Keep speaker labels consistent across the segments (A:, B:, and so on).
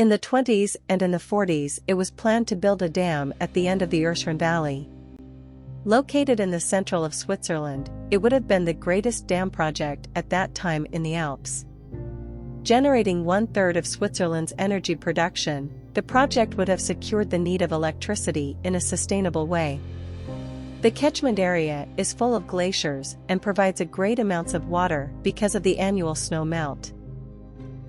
A: In the 20s and in the 40s it was planned to build a dam at the end of the Urseren Valley. Located in the central of Switzerland, it would have been the greatest dam project at that time in the Alps. Generating 1/3 of Switzerland's energy production, the project would have secured the need of electricity in a sustainable way. The catchment area is full of glaciers and provides a great amounts of water because of the annual snow melt.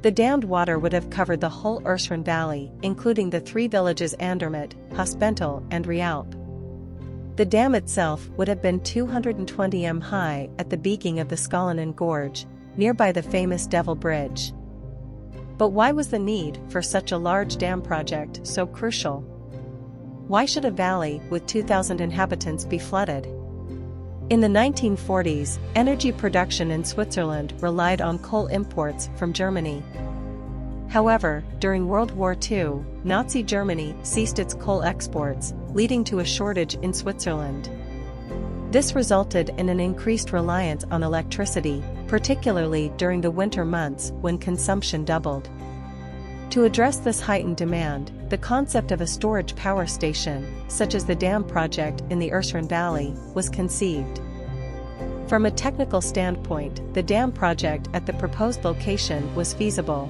A: The dammed water would have covered the whole Urseren Valley, including the three villages Andermatt, Hospental and Rialp. The dam itself would have been 220 m high at the beginning of the Skålenen Gorge, nearby the famous Devil Bridge. But why was the need for such a large dam project so crucial? Why should a valley with 2,000 inhabitants be flooded? In the 1940s, energy production in Switzerland relied on coal imports from Germany. However, during World War II, Nazi Germany ceased its coal exports, leading to a shortage in Switzerland. This resulted in an increased reliance on electricity, particularly during the winter months when consumption doubled. To address this heightened demand, the concept of a storage power station, such as the dam project in the Urseren Valley, was conceived. From a technical standpoint, the dam project at the proposed location was feasible.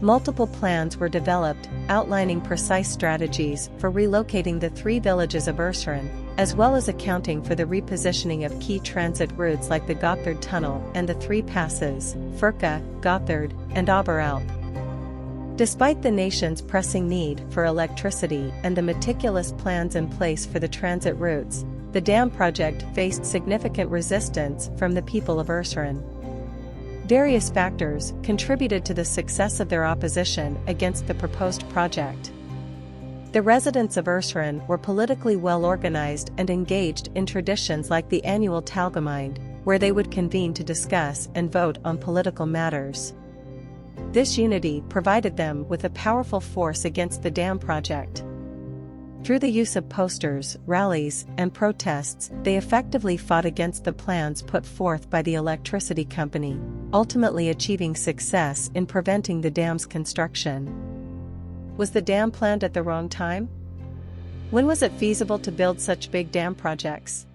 A: Multiple plans were developed, outlining precise strategies for relocating the three villages of Urseren, as well as accounting for the repositioning of key transit routes like the Gotthard Tunnel and the three passes, Furka, Gotthard, and Oberalp. Despite the nation's pressing need for electricity and the meticulous plans in place for the transit routes, the dam project faced significant resistance from the people of Urseren. Various factors contributed to the success of their opposition against the proposed project. The residents of Urseren were politically well organized and engaged in traditions like the annual Talgemeinde, where they would convene to discuss and vote on political matters. This unity provided them with a powerful force against the dam project. Through the use of posters, rallies, and protests, they effectively fought against the plans put forth by the electricity company, ultimately achieving success in preventing the dam's construction. Was the dam planned at the wrong time? When was it feasible to build such big dam projects?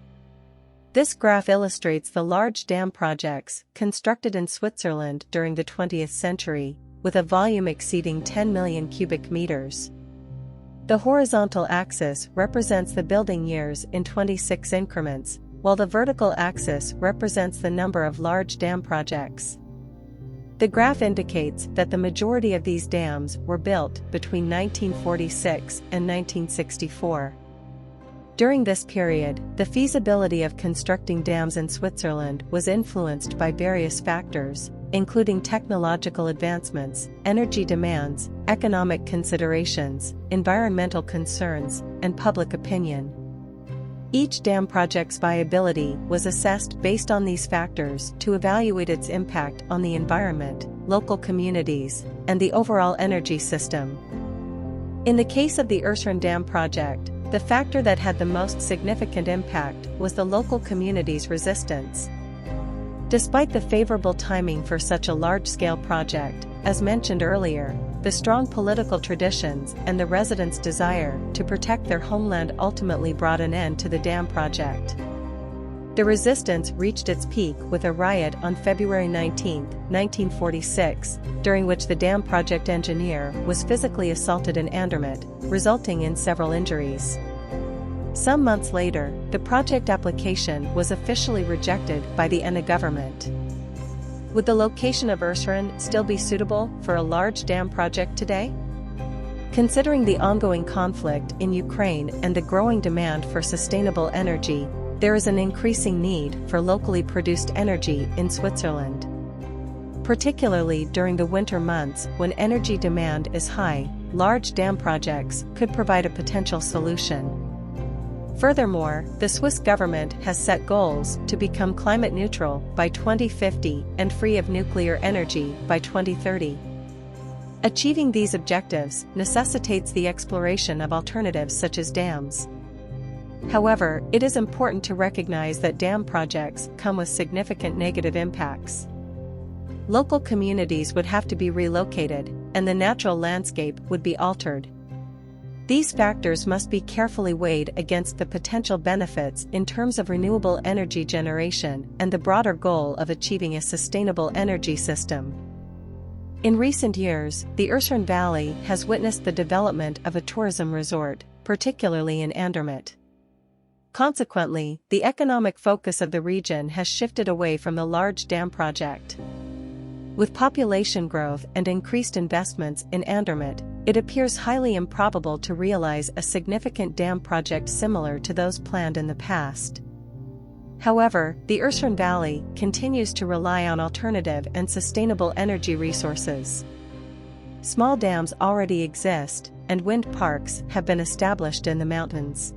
A: This graph illustrates the large dam projects constructed in Switzerland during the 20th century, with a volume exceeding 10 million cubic meters. The horizontal axis represents the building years in 26 increments, while the vertical axis represents the number of large dam projects. The graph indicates that the majority of these dams were built between 1946 and 1964. During this period, the feasibility of constructing dams in Switzerland was influenced by various factors, including technological advancements, energy demands, economic considerations, environmental concerns, and public opinion. Each dam project's viability was assessed based on these factors to evaluate its impact on the environment, local communities, and the overall energy system. In the case of the Urseren Dam project, the factor that had the most significant impact was the local community's resistance. Despite the favorable timing for such a large-scale project, as mentioned earlier, the strong political traditions and the residents' desire to protect their homeland ultimately brought an end to the dam project. The resistance reached its peak with a riot on February 19, 1946, during which the dam project engineer was physically assaulted in Andermatt, resulting in several injuries. Some months later, the project application was officially rejected by the ENA government. Would the location of Urseren still be suitable for a large dam project today? Considering the ongoing conflict in Ukraine and the growing demand for sustainable energy, there is an increasing need for locally produced energy in Switzerland. Particularly during the winter months when energy demand is high, large dam projects could provide a potential solution. Furthermore, the Swiss government has set goals to become climate neutral by 2050 and free of nuclear energy by 2030. Achieving these objectives necessitates the exploration of alternatives such as dams. However, it is important to recognize that dam projects come with significant negative impacts. Local communities would have to be relocated, and the natural landscape would be altered. These factors must be carefully weighed against the potential benefits in terms of renewable energy generation and the broader goal of achieving a sustainable energy system. In recent years, the Urseren Valley has witnessed the development of a tourism resort, particularly in Andermatt. Consequently, the economic focus of the region has shifted away from the large dam project. With population growth and increased investments in Andermatt, it appears highly improbable to realize a significant dam project similar to those planned in the past. However, the Urseren Valley continues to rely on alternative and sustainable energy resources. Small dams already exist, and wind parks have been established in the mountains.